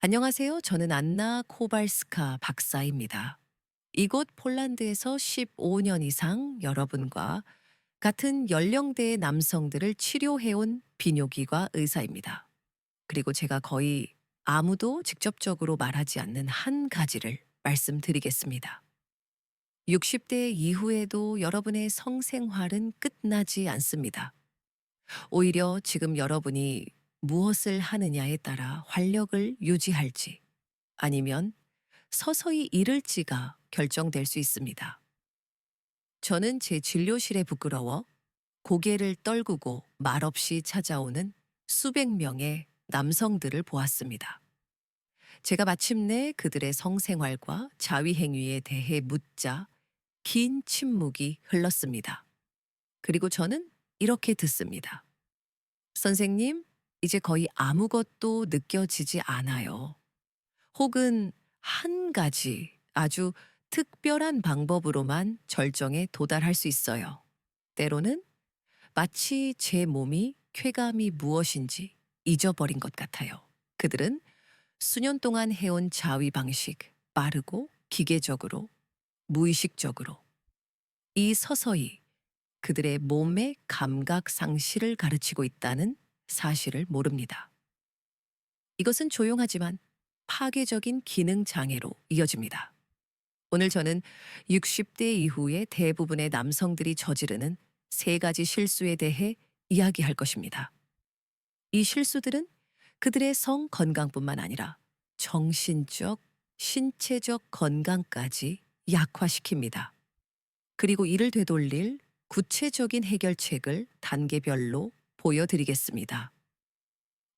안녕하세요. 저는 안나 코발스카 박사입니다. 이곳 폴란드에서 15년 이상 여러분과 같은 연령대의 남성들을 치료해온 비뇨기과 의사입니다. 그리고 제가 거의 아무도 직접적으로 말하지 않는 한 가지를 말씀드리겠습니다. 60대 이후에도 여러분의 성생활은 끝나지 않습니다. 오히려 지금 여러분이 무엇을 하느냐에 따라 활력을 유지할지 아니면 서서히 잃을지가 결정될 수 있습니다. 저는 제 진료실에 부끄러워 고개를 떨구고 말없이 찾아오는 수백 명의 남성들을 보았습니다. 제가 마침내 그들의 성생활과 자위행위에 대해 묻자 긴 침묵이 흘렀습니다. 그리고 저는 이렇게 듣습니다. 선생님, 이제 거의 아무것도 느껴지지 않아요. 혹은 한 가지 아주 특별한 방법으로만 절정에 도달할 수 있어요. 때로는 마치 제 몸이 쾌감이 무엇인지 잊어버린 것 같아요. 그들은 수년 동안 해온 자위 방식, 빠르고 기계적으로, 무의식적으로 이 서서히 그들의 몸의 감각 상실을 가르치고 있다는 사실을 모릅니다. 이것은 조용하지만 파괴적인 기능 장애로 이어집니다. 오늘 저는 60대 이후의 대부분의 남성들이 저지르는 세 가지 실수에 대해 이야기할 것입니다. 이 실수들은 그들의 성 건강뿐만 아니라 정신적, 신체적 건강까지 약화시킵니다. 그리고 이를 되돌릴 구체적인 해결책을 단계별로 보여드리겠습니다.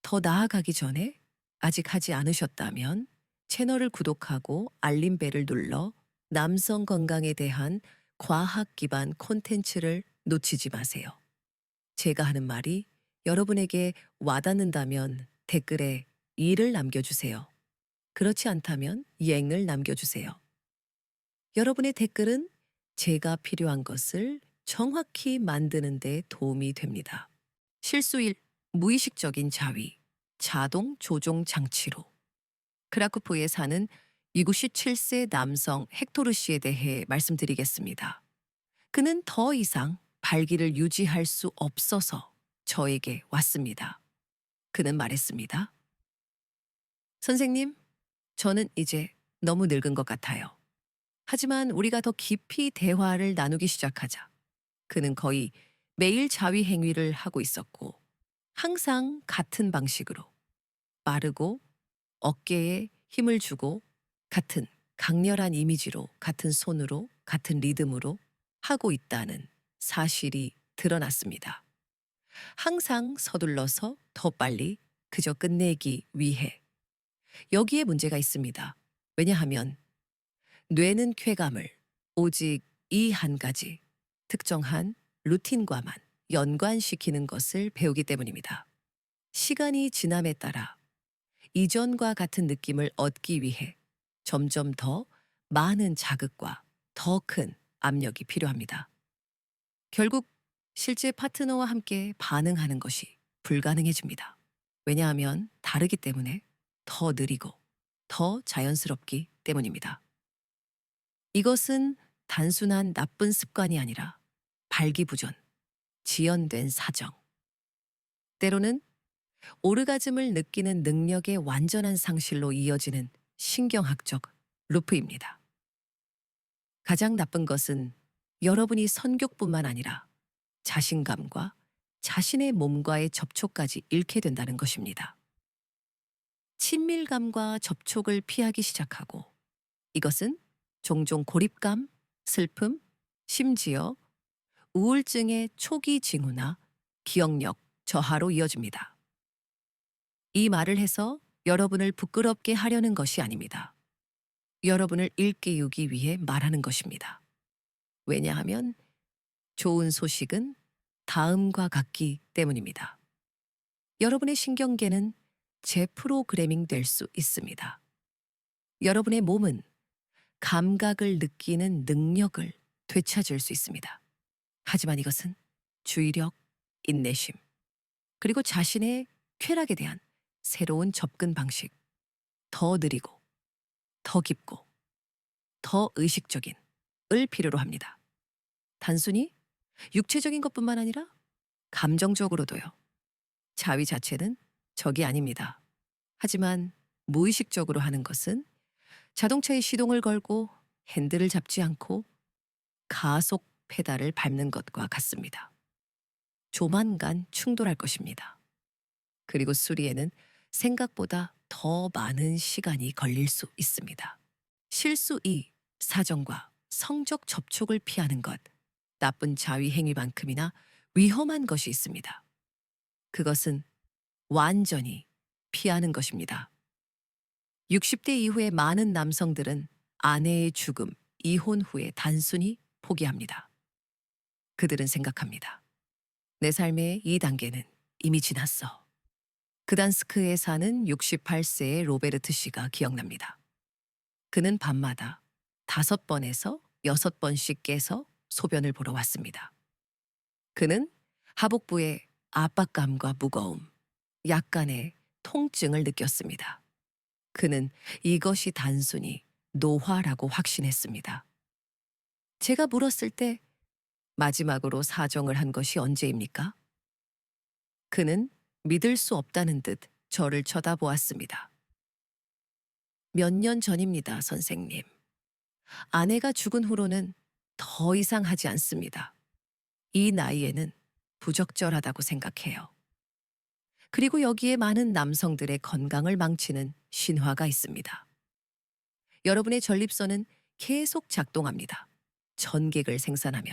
더 나아가기 전에 아직 하지 않으셨다면 채널을 구독하고 알림벨을 눌러 남성 건강에 대한 과학 기반 콘텐츠를 놓치지 마세요. 제가 하는 말이 여러분에게 와닿는다면 댓글에 이를 남겨주세요. 그렇지 않다면 옅을 남겨주세요. 여러분의 댓글은 제가 필요한 것을 정확히 만드는 데 도움이 됩니다. 실수 1. 무의식적인 자위, 자동 조종 장치로. 크라쿠프에 사는 67세 남성 헥토르 씨에 대해 말씀드리겠습니다. 그는 더 이상 발기를 유지할 수 없어서 저에게 왔습니다. 그는 말했습니다. 선생님, 저는 이제 너무 늙은 것 같아요. 하지만 우리가 더 깊이 대화를 나누기 시작하자. 그는 거의 매일 자위 행위를 하고 있었고, 항상 같은 방식으로 빠르고 어깨에 힘을 주고 같은 강렬한 이미지로 같은 손으로 같은 리듬으로 하고 있다는 사실이 드러났습니다. 항상 서둘러서 더 빨리 그저 끝내기 위해. 여기에 문제가 있습니다. 왜냐하면 뇌는 쾌감을 오직 이 한 가지 특정한 루틴과만 연관시키는 것을 배우기 때문입니다. 시간이 지남에 따라 이전과 같은 느낌을 얻기 위해 점점 더 많은 자극과 더 큰 압력이 필요합니다. 결국 실제 파트너와 함께 반응하는 것이 불가능해집니다. 왜냐하면 다르기 때문에 더 느리고 더 자연스럽기 때문입니다. 이것은 단순한 나쁜 습관이 아니라 발기부전, 지연된 사정, 때로는 오르가즘을 느끼는 능력의 완전한 상실로 이어지는 신경학적 루프입니다. 가장 나쁜 것은 여러분이 선교뿐만 아니라 자신감과 자신의 몸과의 접촉까지 잃게 된다는 것입니다. 친밀감과 접촉을 피하기 시작하고 이것은 종종 고립감, 슬픔, 심지어 우울증의 초기 징후나 기억력 저하로 이어집니다. 이 말을 해서 여러분을 부끄럽게 하려는 것이 아닙니다. 여러분을 일깨우기 위해 말하는 것입니다. 왜냐하면 좋은 소식은 다음과 같기 때문입니다. 여러분의 신경계는 재프로그래밍 될 수 있습니다. 여러분의 몸은 감각을 느끼는 능력을 되찾을 수 있습니다. 하지만 이것은 주의력, 인내심, 그리고 자신의 쾌락에 대한 새로운 접근 방식, 더 느리고, 더 깊고, 더 의식적인 을 필요로 합니다. 단순히 육체적인 것뿐만 아니라 감정적으로도요. 자위 자체는 적이 아닙니다. 하지만 무의식적으로 하는 것은 자동차에 시동을 걸고 핸들을 잡지 않고 가속 페달을 밟는 것과 같습니다. 조만간 충돌할 것입니다. 그리고 수리에는 생각보다 더 많은 시간이 걸릴 수 있습니다. 실수 2. 사정과 성적 접촉을 피하는 것. 나쁜 자위 행위만큼이나 위험한 것이 있습니다. 그것은 완전히 피하는 것입니다. 60대 이후의 많은 남성들은 아내의 죽음, 이혼 후에 단순히 포기합니다. 그들은 생각합니다. 내 삶의 이 단계는 이미 지났어. 그단스크에 사는 68세의 로베르트 씨가 기억납니다. 그는 밤마다 5번에서 6번씩 깨서 소변을 보러 왔습니다. 그는 하복부의 압박감과 무거움, 약간의 통증을 느꼈습니다. 그는 이것이 단순히 노화라고 확신했습니다. 제가 물었을 때 마지막으로 사정을 한 것이 언제입니까? 그는 믿을 수 없다는 듯 저를 쳐다보았습니다. 몇 년 전입니다, 선생님. 아내가 죽은 후로는 더 이상 하지 않습니다. 이 나이에는 부적절하다고 생각해요. 그리고 여기에 많은 남성들의 건강을 망치는 신화가 있습니다. 여러분의 전립선은 계속 작동합니다. 전객을 생산하며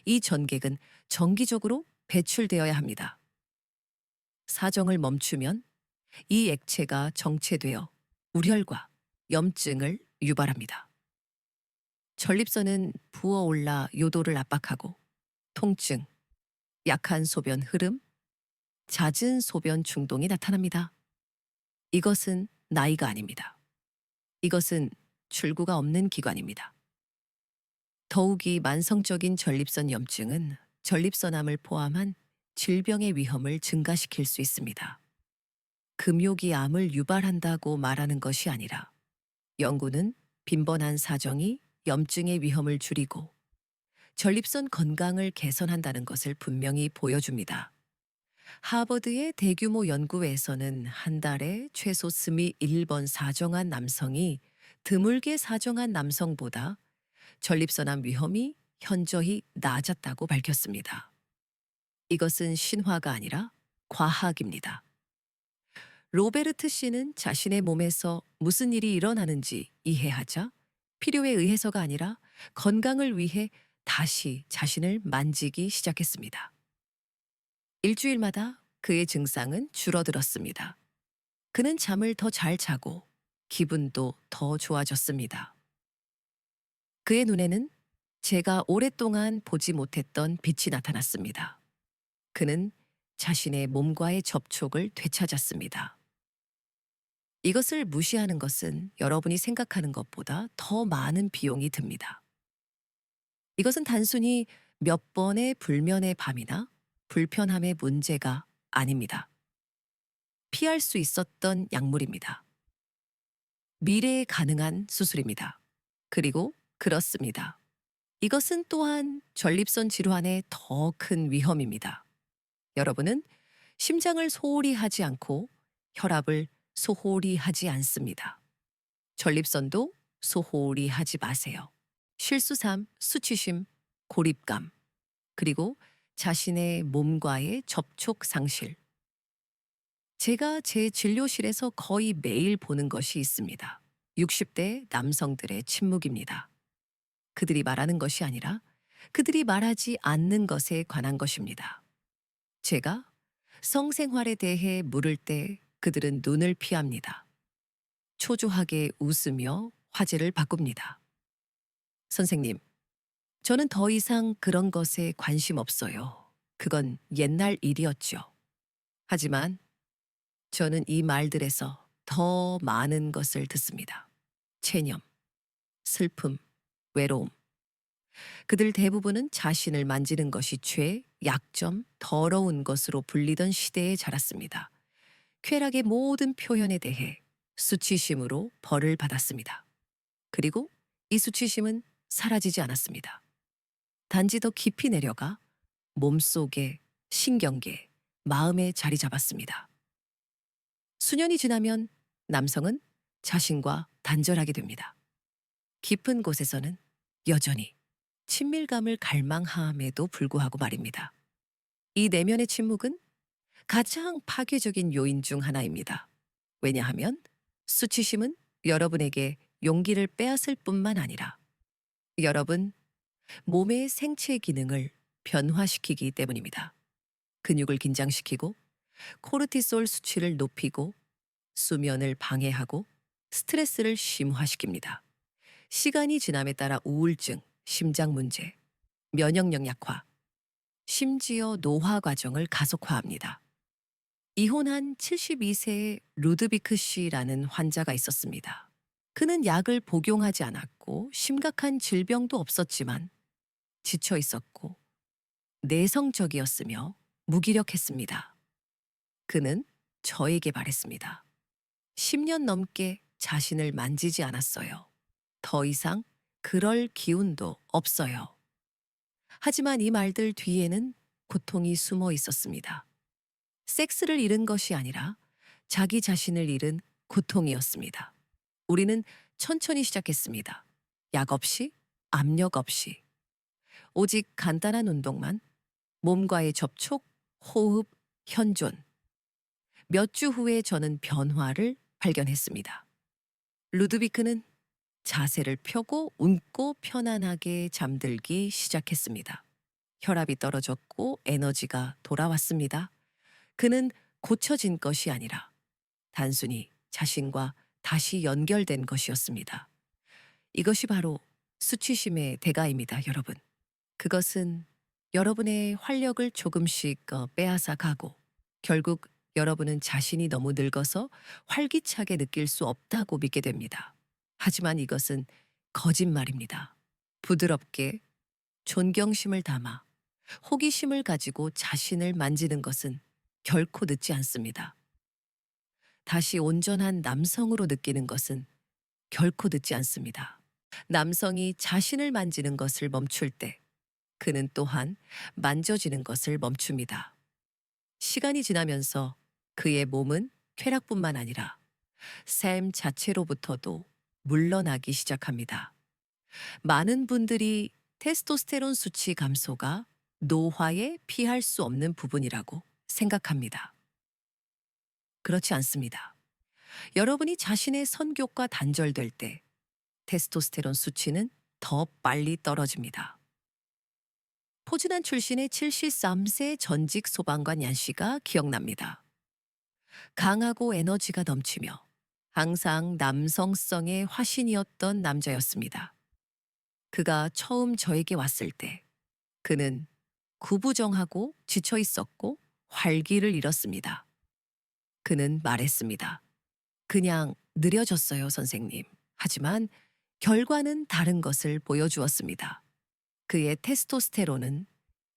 이 전객은 정기적으로 배출되어야 합니다. 사정을 멈추면 이 액체가 정체되어 우혈과 염증을 유발합니다. 전립선은 부어올라 요도를 압박하고 통증, 약한 소변 흐름, 잦은 소변 충동이 나타납니다. 이것은 나이가 아닙니다. 이것은 출구가 없는 기관입니다. 더욱이 만성적인 전립선 염증은 전립선암을 포함한 질병의 위험을 증가시킬 수 있습니다. 금욕이 암을 유발한다고 말하는 것이 아니라 연구는 빈번한 사정이 염증의 위험을 줄이고 전립선 건강을 개선한다는 것을 분명히 보여줍니다. 하버드의 대규모 연구에서는 한 달에 최소 스미 1번 사정한 남성이 드물게 사정한 남성보다 전립선암 위험이 현저히 낮았다고 밝혔습니다. 이것은 신화가 아니라 과학입니다. 로베르트 씨는 자신의 몸에서 무슨 일이 일어나는지 이해하자 필요에 의해서가 아니라 건강을 위해 다시 자신을 만지기 시작했습니다. 일주일마다 그의 증상은 줄어들었습니다. 그는 잠을 더 잘 자고 기분도 더 좋아졌습니다. 그의 눈에는 제가 오랫동안 보지 못했던 빛이 나타났습니다. 그는 자신의 몸과의 접촉을 되찾았습니다. 이것을 무시하는 것은 여러분이 생각하는 것보다 더 많은 비용이 듭니다. 이것은 단순히 몇 번의 불면의 밤이나 불편함의 문제가 아닙니다. 피할 수 있었던 약물입니다. 미래에 가능한 수술입니다. 그리고 그렇습니다. 이것은 또한 전립선 질환의 더 큰 위험입니다. 여러분은 심장을 소홀히 하지 않고 혈압을 소홀히 하지 않습니다. 전립선도 소홀히 하지 마세요. 실수삼, 수치심, 고립감, 그리고 자신의 몸과의 접촉 상실. 제가 제 진료실에서 거의 매일 보는 것이 있습니다. 60대 남성들의 침묵입니다. 그들이 말하는 것이 아니라 그들이 말하지 않는 것에 관한 것입니다. 제가 성생활에 대해 물을 때 그들은 눈을 피합니다. 초조하게 웃으며 화제를 바꿉니다. 선생님, 저는 더 이상 그런 것에 관심 없어요. 그건 옛날 일이었죠. 하지만 저는 이 말들에서 더 많은 것을 듣습니다. 체념, 슬픔, 외로움. 그들 대부분은 자신을 만지는 것이 죄, 약점, 더러운 것으로 불리던 시대에 자랐습니다. 쾌락의 모든 표현에 대해 수치심으로 벌을 받았습니다. 그리고 이 수치심은 사라지지 않았습니다. 단지 더 깊이 내려가 몸속에, 신경계에, 마음에 자리 잡았습니다. 수년이 지나면 남성은 자신과 단절하게 됩니다. 깊은 곳에서는 여전히 친밀감을 갈망함에도 불구하고 말입니다. 이 내면의 침묵은 가장 파괴적인 요인 중 하나입니다. 왜냐하면 수치심은 여러분에게 용기를 빼앗을 뿐만 아니라 여러분 몸의 생체 기능을 변화시키기 때문입니다. 근육을 긴장시키고 코르티솔 수치를 높이고 수면을 방해하고 스트레스를 심화시킵니다. 시간이 지남에 따라 우울증, 심장 문제, 면역력 약화, 심지어 노화 과정을 가속화합니다. 이혼한 72세의 루드비크 씨라는 환자가 있었습니다. 그는 약을 복용하지 않았고 심각한 질병도 없었지만 지쳐 있었고 내성적이었으며 무기력했습니다. 그는 저에게 말했습니다. 10년 넘게 자신을 만지지 않았어요. 더 이상 그럴 기운도 없어요. 하지만 이 말들 뒤에는 고통이 숨어 있었습니다. 섹스를 잃은 것이 아니라 자기 자신을 잃은 고통이었습니다. 우리는 천천히 시작했습니다. 약 없이, 압력 없이. 오직 간단한 운동만, 몸과의 접촉, 호흡, 현존. 몇 주 후에 저는 변화를 발견했습니다. 루드비크는 자세를 펴고 웃고 편안하게 잠들기 시작했습니다. 혈압이 떨어졌고 에너지가 돌아왔습니다. 그는 고쳐진 것이 아니라 단순히 자신과 다시 연결된 것이었습니다. 이것이 바로 수치심의 대가입니다, 여러분. 그것은 여러분의 활력을 조금씩 빼앗아 가고 결국 여러분은 자신이 너무 늙어서 활기차게 느낄 수 없다고 믿게 됩니다. 하지만 이것은 거짓말입니다. 부드럽게 존경심을 담아 호기심을 가지고 자신을 만지는 것은 결코 늦지 않습니다. 다시 온전한 남성으로 느끼는 것은 결코 늦지 않습니다. 남성이 자신을 만지는 것을 멈출 때 그는 또한 만져지는 것을 멈춥니다. 시간이 지나면서 그의 몸은 쾌락뿐만 아니라 삶 자체로부터도 물러나기 시작합니다. 많은 분들이 테스토스테론 수치 감소가 노화에 피할 수 없는 부분이라고 생각합니다. 그렇지 않습니다. 여러분이 자신의 선교과 단절될 때 테스토스테론 수치는 더 빨리 떨어집니다. 포즈난 출신의 73세 전직 소방관 얀 씨가 기억납니다. 강하고 에너지가 넘치며 항상 남성성의 화신이었던 남자였습니다. 그가 처음 저에게 왔을 때 그는 구부정하고 지쳐 있었고 활기를 잃었습니다. 그는 말했습니다. 그냥 느려졌어요, 선생님. 하지만 결과는 다른 것을 보여주었습니다. 그의 테스토스테론은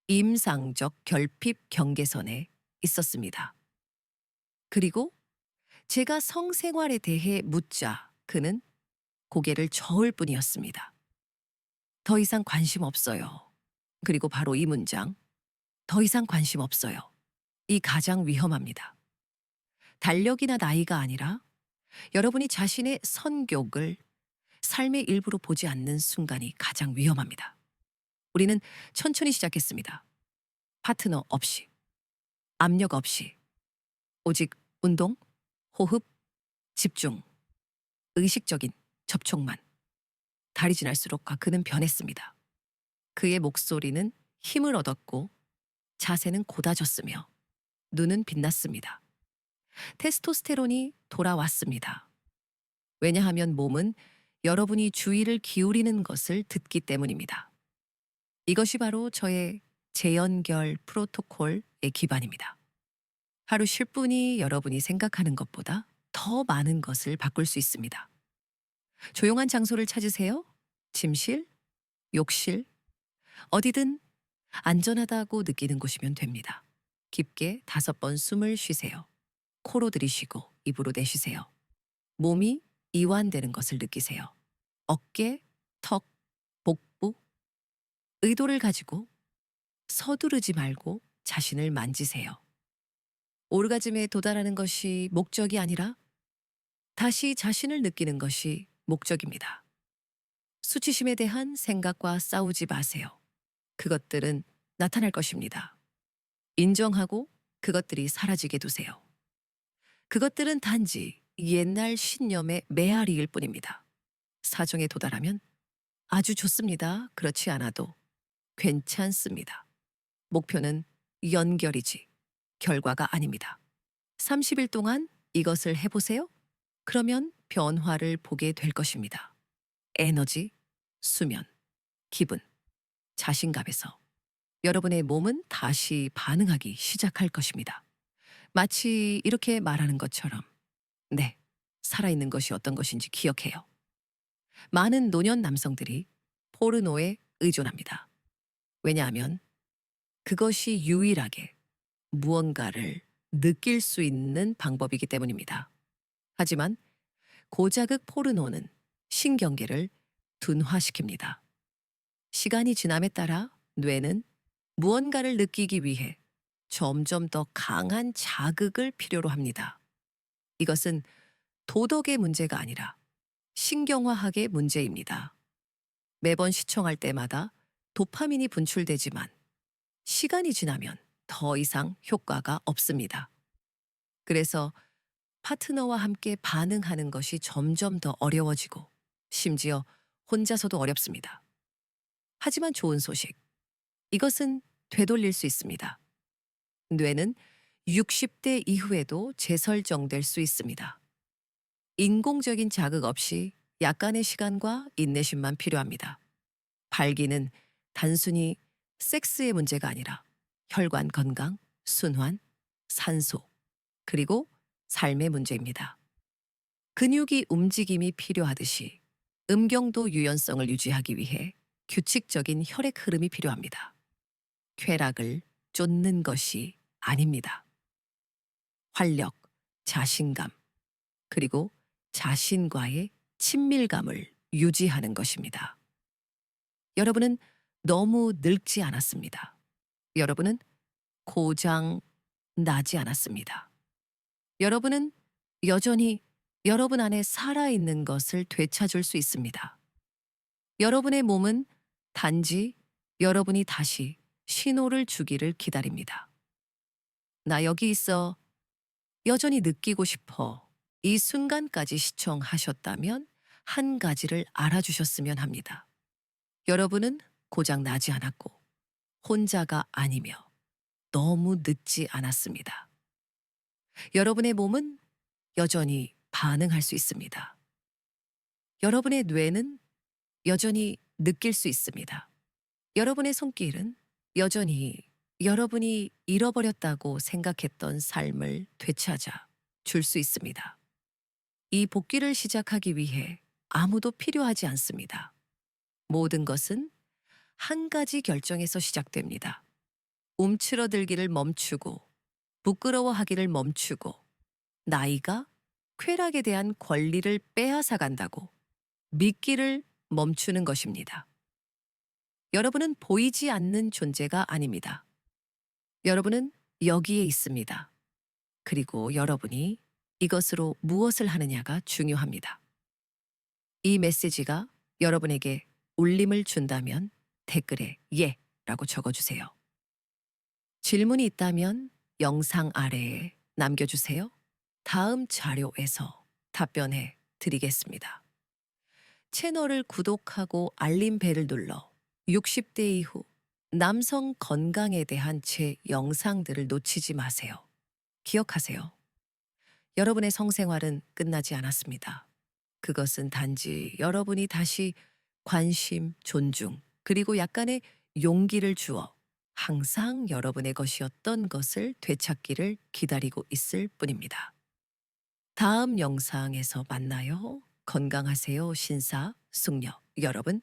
임상적 결핍 경계선에 있었습니다. 그리고 제가 성생활에 대해 묻자 그는 고개를 저을 뿐이었습니다. 더 이상 관심 없어요. 그리고 바로 이 문장, 더 이상 관심 없어요. 이 가장 위험합니다. 달력이나 나이가 아니라 여러분이 자신의 선교를 삶의 일부로 보지 않는 순간이 가장 위험합니다. 우리는 천천히 시작했습니다. 파트너 없이, 압력 없이, 오직 운동, 호흡, 집중, 의식적인 접촉만. 달이 지날수록 그는 변했습니다. 그의 목소리는 힘을 얻었고 자세는 곧아졌으며 눈은 빛났습니다. 테스토스테론이 돌아왔습니다. 왜냐하면 몸은 여러분이 주의를 기울이는 것을 듣기 때문입니다. 이것이 바로 저의 재연결 프로토콜의 기반입니다. 하루 10분이 여러분이 생각하는 것보다 더 많은 것을 바꿀 수 있습니다. 조용한 장소를 찾으세요. 침실, 욕실, 어디든 안전하다고 느끼는 곳이면 됩니다. 깊게 5번 숨을 쉬세요. 코로 들이쉬고 입으로 내쉬세요. 몸이 이완되는 것을 느끼세요. 어깨, 턱, 복부, 의도를 가지고 서두르지 말고 자신을 만지세요. 오르가즘에 도달하는 것이 목적이 아니라 다시 자신을 느끼는 것이 목적입니다. 수치심에 대한 생각과 싸우지 마세요. 그것들은 나타날 것입니다. 인정하고 그것들이 사라지게 두세요. 그것들은 단지 옛날 신념의 메아리일 뿐입니다. 사정에 도달하면 아주 좋습니다. 그렇지 않아도 괜찮습니다. 목표는 연결이지 결과가 아닙니다. 30일 동안 이것을 해보세요. 그러면 변화를 보게 될 것입니다. 에너지, 수면, 기분, 자신감에서 여러분의 몸은 다시 반응하기 시작할 것입니다. 마치 이렇게 말하는 것처럼, 네, 살아있는 것이 어떤 것인지 기억해요. 많은 노년 남성들이 포르노에 의존합니다. 왜냐하면 그것이 유일하게 무언가를 느낄 수 있는 방법이기 때문입니다. 하지만 고자극 포르노는 신경계를 둔화시킵니다. 시간이 지남에 따라 뇌는 무언가를 느끼기 위해 점점 더 강한 자극을 필요로 합니다. 이것은 도덕의 문제가 아니라 신경화학의 문제입니다. 매번 시청할 때마다 도파민이 분출되지만 시간이 지나면 더 이상 효과가 없습니다. 그래서 파트너와 함께 반응하는 것이 점점 더 어려워지고 심지어 혼자서도 어렵습니다. 하지만 좋은 소식. 이것은 되돌릴 수 있습니다. 뇌는 60대 이후에도 재설정될 수 있습니다. 인공적인 자극 없이 약간의 시간과 인내심만 필요합니다. 발기는 단순히 섹스의 문제가 아니라 혈관 건강, 순환, 산소, 그리고 삶의 문제입니다. 근육이 움직임이 필요하듯이 음경도 유연성을 유지하기 위해 규칙적인 혈액 흐름이 필요합니다. 쾌락을 쫓는 것이 아닙니다. 활력, 자신감, 그리고 자신과의 친밀감을 유지하는 것입니다. 여러분은 너무 늙지 않았습니다. 여러분은 고장 나지 않았습니다. 여러분은 여전히 여러분 안에 살아있는 것을 되찾을 수 있습니다. 여러분의 몸은 단지 여러분이 다시 신호를 주기를 기다립니다. 나 여기 있어. 여전히 느끼고 싶어. 이 순간까지 시청하셨다면 한 가지를 알아주셨으면 합니다. 여러분은 고장 나지 않았고 혼자가 아니며 너무 늦지 않았습니다. 여러분의 몸은 여전히 반응할 수 있습니다. 여러분의 뇌는 여전히 느낄 수 있습니다. 여러분의 손길은 여전히 여러분이 잃어버렸다고 생각했던 삶을 되찾아 줄 수 있습니다. 이 복귀를 시작하기 위해 아무도 필요하지 않습니다. 모든 것은 한 가지 결정에서 시작됩니다. 움츠러들기를 멈추고 부끄러워하기를 멈추고 나이가 쾌락에 대한 권리를 빼앗아 간다고 믿기를 멈추는 것입니다. 여러분은 보이지 않는 존재가 아닙니다. 여러분은 여기에 있습니다. 그리고 여러분이 이것으로 무엇을 하느냐가 중요합니다. 이 메시지가 여러분에게 울림을 준다면 댓글에 예 라고 적어주세요. 질문이 있다면 영상 아래에 남겨주세요. 다음 자료에서 답변해 드리겠습니다. 채널을 구독하고 알림벨을 눌러 60대 이후 남성 건강에 대한 제 영상들을 놓치지 마세요. 기억하세요. 여러분의 성생활은 끝나지 않았습니다. 그것은 단지 여러분이 다시 관심, 존중, 그리고 약간의 용기를 주어 항상 여러분의 것이었던 것을 되찾기를 기다리고 있을 뿐입니다. 다음 영상에서 만나요. 건강하세요. 신사, 숙녀 여러분.